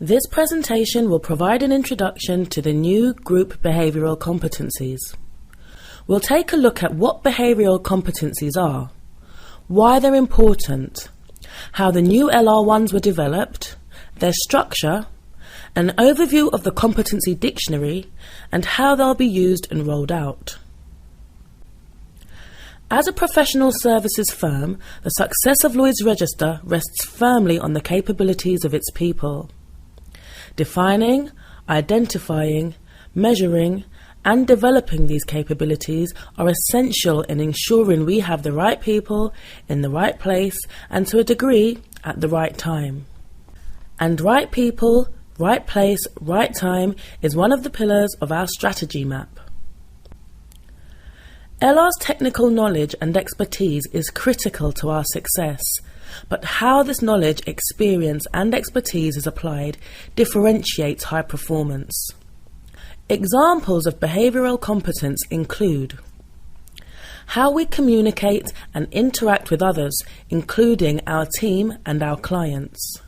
This presentation will provide an introduction to the new group behavioural competencies. We'll take a look at what behavioural competencies are, why they're important, how the new LR1s were developed, their structure, an overview of the competency dictionary, and how they'll be used and rolled out. As a professional services firm, the success of Lloyd's Register rests firmly on the capabilities of its people. Defining, identifying, measuring, and developing these capabilities are essential in ensuring we have the right people in the right place and, to a degree, at the right time. And right people, right place, right time is one of the pillars of our strategy map. LR's technical knowledge and expertise is critical to our success, but how this knowledge, experience and expertise is applied differentiates high performance. Examples of behavioural competence include how we communicate and interact with others, including our team and our clients,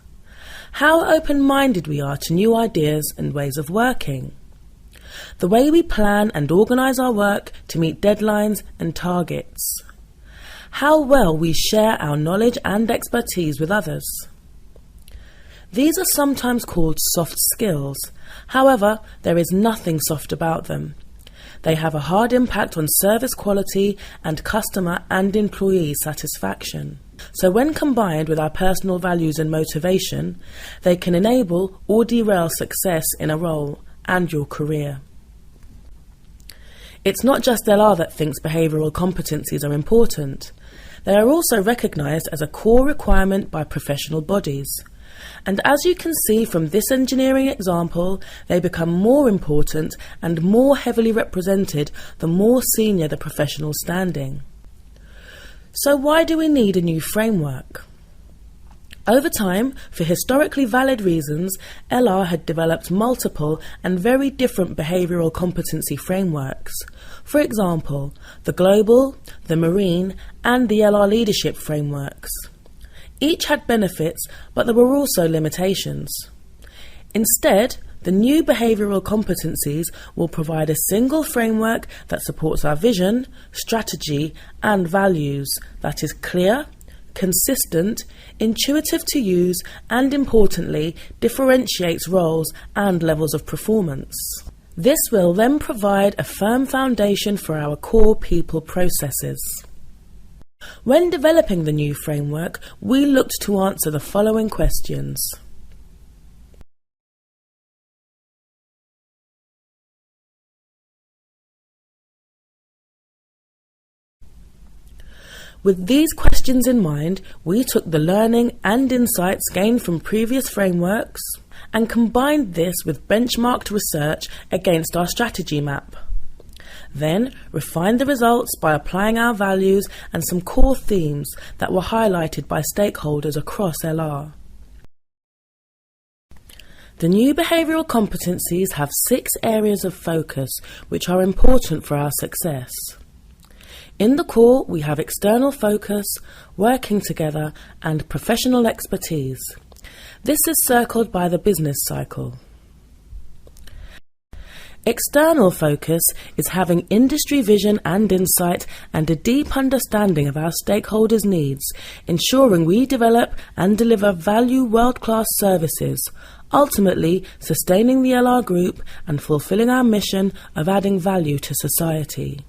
how open-minded we are to new ideas and ways of working, the way we plan and organise our work to meet deadlines and targets, how well we share our knowledge and expertise with others. These are sometimes called soft skills. However, there is nothing soft about them. They have a hard impact on service quality and customer and employee satisfaction. So when combined with our personal values and motivation, they can enable or derail success in a role and your career. It's not just LR that thinks behavioural competencies are important. They are also recognised as a core requirement by professional bodies. And as you can see from this engineering example, they become more important and more heavily represented the more senior the professional standing. So why do we need a new framework? Over time, for historically valid reasons, LR had developed multiple and very different behavioural competency frameworks. For example, the Global, the Marine and the LR Leadership frameworks. Each had benefits, but there were also limitations. Instead, the new behavioural competencies will provide a single framework that supports our vision, strategy and values that is clear, consistent, intuitive to use and, importantly, differentiates roles and levels of performance. This will then provide a firm foundation for our core people processes. When developing the new framework, we looked to answer the following questions. With these questions in mind, we took the learning and insights gained from previous frameworks and combined this with benchmarked research against our strategy map. Then refined the results by applying our values and some core themes that were highlighted by stakeholders across LR. The new behavioural competencies have 6 areas of focus which are important for our success. In the core, we have external focus, working together, and professional expertise. This is circled by the business cycle. External focus is having industry vision and insight and a deep understanding of our stakeholders' needs, ensuring we develop and deliver value world-class services, ultimately sustaining the LR Group and fulfilling our mission of adding value to society.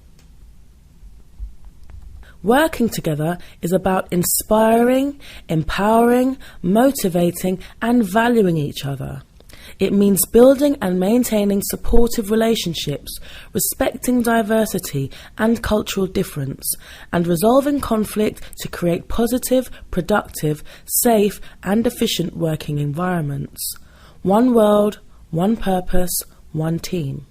Working together is about inspiring, empowering, motivating and valuing each other. It means building and maintaining supportive relationships, respecting diversity and cultural difference, and resolving conflict to create positive, productive, safe and efficient working environments. One world, one purpose, one team.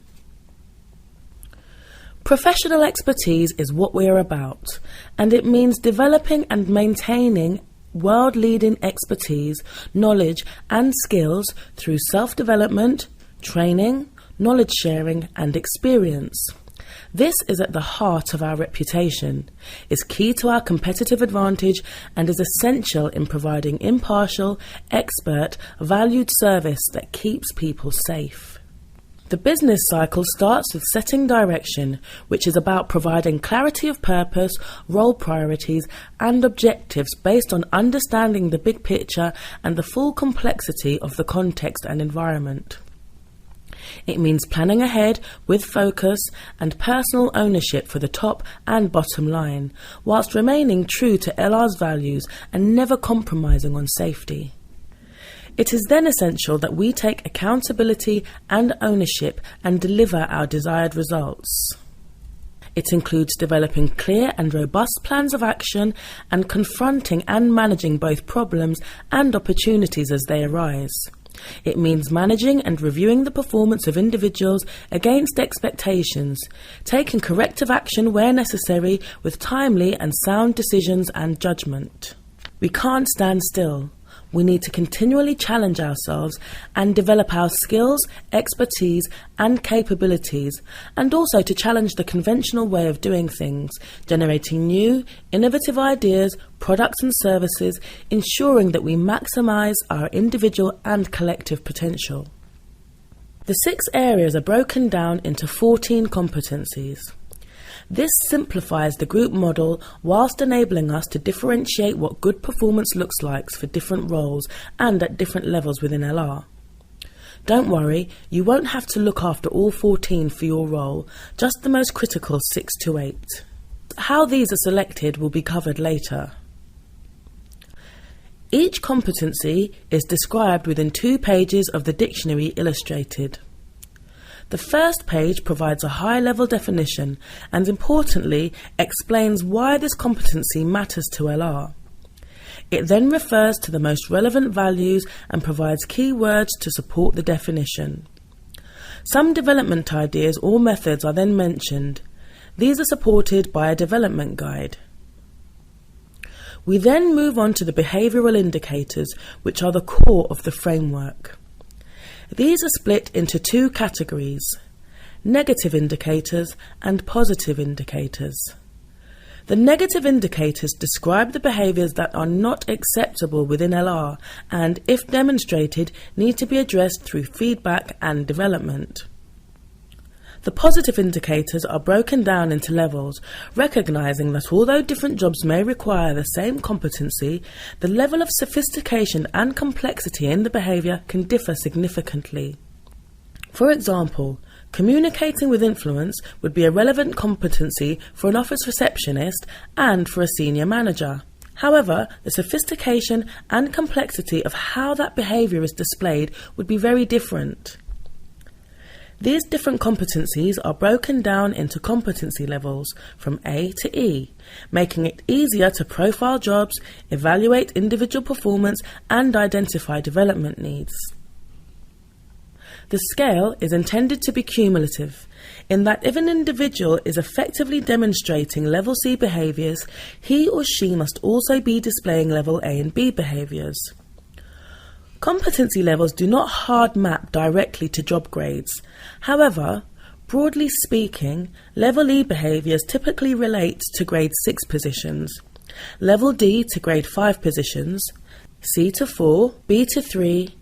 Professional expertise is what we are about, and it means developing and maintaining world-leading expertise, knowledge and skills through self-development, training, knowledge sharing and experience. This is at the heart of our reputation, is key to our competitive advantage, and is essential in providing impartial, expert, valued service that keeps people safe. The business cycle starts with setting direction, which is about providing clarity of purpose, role priorities, and objectives based on understanding the big picture and the full complexity of the context and environment. It means planning ahead with focus and personal ownership for the top and bottom line, whilst remaining true to LR's values and never compromising on safety. It is then essential that we take accountability and ownership and deliver our desired results. It includes developing clear and robust plans of action and confronting and managing both problems and opportunities as they arise. It means managing and reviewing the performance of individuals against expectations, taking corrective action where necessary with timely and sound decisions and judgment. We can't stand still. We need to continually challenge ourselves and develop our skills, expertise and capabilities, and also to challenge the conventional way of doing things, generating new, innovative ideas, products and services, ensuring that we maximise our individual and collective potential. The 6 areas are broken down into 14 competencies. This simplifies the group model whilst enabling us to differentiate what good performance looks like for different roles and at different levels within LR. Don't worry, you won't have to look after all 14 for your role, just the most critical 6 to 8. How these are selected will be covered later. Each competency is described within 2 pages of the dictionary illustrated. The first page provides a high-level definition and, importantly, explains why this competency matters to LR. It then refers to the most relevant values and provides keywords to support the definition. Some development ideas or methods are then mentioned. These are supported by a development guide. We then move on to the behavioural indicators, which are the core of the framework. These are split into 2 categories: negative indicators and positive indicators. The negative indicators describe the behaviours that are not acceptable within LR and, if demonstrated, need to be addressed through feedback and development. The positive indicators are broken down into levels, recognising that although different jobs may require the same competency, the level of sophistication and complexity in the behaviour can differ significantly. For example, communicating with influence would be a relevant competency for an office receptionist and for a senior manager. However, the sophistication and complexity of how that behaviour is displayed would be very different. These different competencies are broken down into competency levels from A to E, making it easier to profile jobs, evaluate individual performance, and identify development needs. The scale is intended to be cumulative, in that if an individual is effectively demonstrating level C behaviours, he or she must also be displaying level A and B behaviours. Competency levels do not hard map directly to job grades. However, broadly speaking, level E behaviours typically relate to grade 6 positions, level D to grade 5 positions, C to 4, B to 3,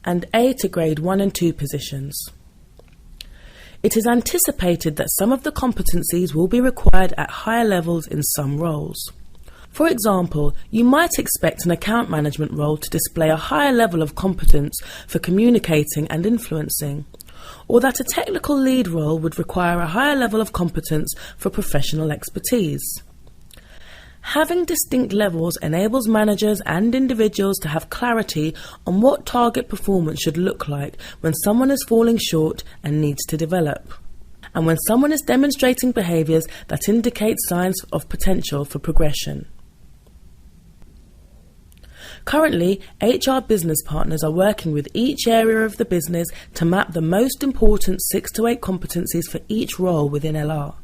and A to grade 1 and 2 positions. It is anticipated that some of the competencies will be required at higher levels in some roles. For example, you might expect an account management role to display a higher level of competence for communicating and influencing, or that a technical lead role would require a higher level of competence for professional expertise. Having distinct levels enables managers and individuals to have clarity on what target performance should look like when someone is falling short and needs to develop, and when someone is demonstrating behaviours that indicate signs of potential for progression. Currently, HR business partners are working with each area of the business to map the most important 6 to 8 competencies for each role within LR.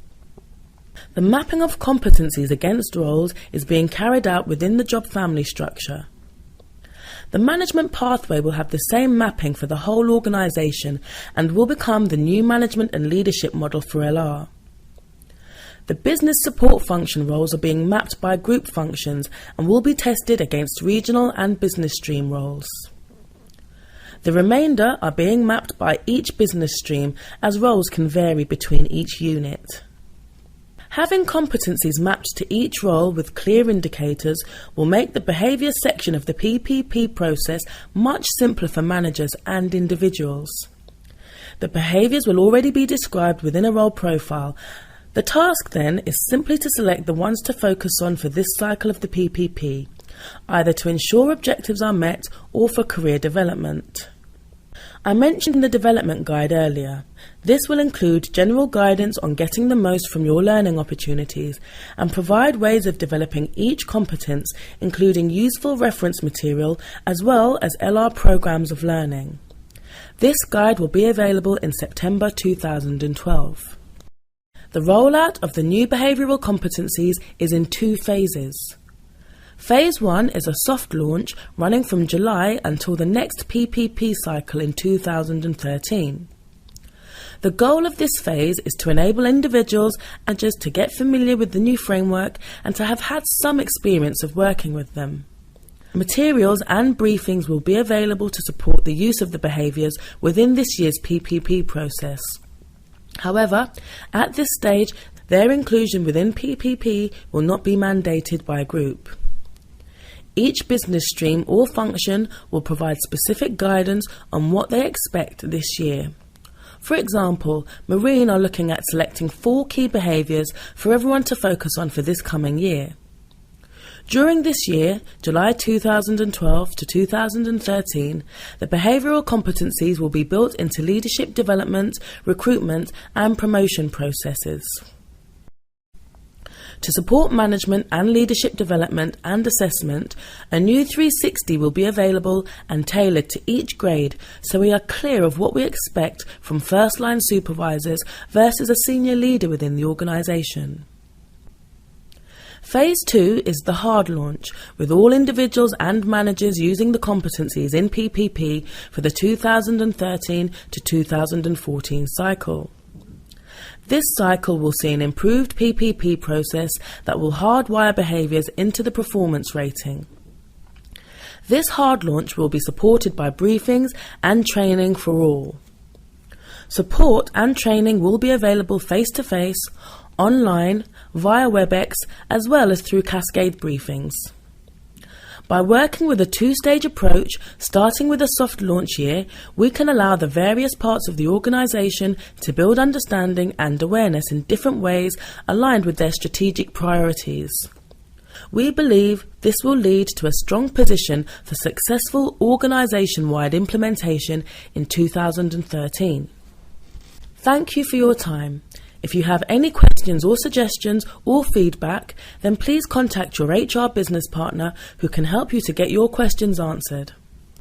The mapping of competencies against roles is being carried out within the job family structure. The management pathway will have the same mapping for the whole organisation and will become the new management and leadership model for LR. The business support function roles are being mapped by group functions and will be tested against regional and business stream roles. The remainder are being mapped by each business stream, as roles can vary between each unit. Having competencies mapped to each role with clear indicators will make the behaviour section of the PPP process much simpler for managers and individuals. The behaviours will already be described within a role profile. The task then is simply to select the ones to focus on for this cycle of the PPP, either to ensure objectives are met or for career development. I mentioned the development guide earlier. This will include general guidance on getting the most from your learning opportunities and provide ways of developing each competence, including useful reference material as well as LR programs of learning. This guide will be available in September 2012. The rollout of the new behavioural competencies is in 2 phases. Phase 1 is a soft launch running from July until the next PPP cycle in 2013. The goal of this phase is to enable individuals and managers to get familiar with the new framework and to have had some experience of working with them. Materials and briefings will be available to support the use of the behaviours within this year's PPP process. However, at this stage, their inclusion within PPP will not be mandated by a group. Each business stream or function will provide specific guidance on what they expect this year. For example, Marine are looking at selecting 4 key behaviours for everyone to focus on for this coming year. During this year, July 2012 to 2013, the behavioural competencies will be built into leadership development, recruitment and promotion processes. To support management and leadership development and assessment, a new 360 will be available and tailored to each grade, so we are clear of what we expect from first-line supervisors versus a senior leader within the organisation. Phase 2 is the hard launch, with all individuals and managers using the competencies in PPP for the 2013 to 2014 cycle. This cycle will see an improved PPP process that will hardwire behaviours into the performance rating. This hard launch will be supported by briefings and training for all. Support and training will be available face-to-face, online, via WebEx, as well as through Cascade briefings. By working with a 2-stage approach, starting with a soft launch year, we can allow the various parts of the organisation to build understanding and awareness in different ways aligned with their strategic priorities. We believe this will lead to a strong position for successful organisation-wide implementation in 2013. Thank you for your time. If you have any questions or suggestions or feedback, then please contact your HR business partner who can help you to get your questions answered.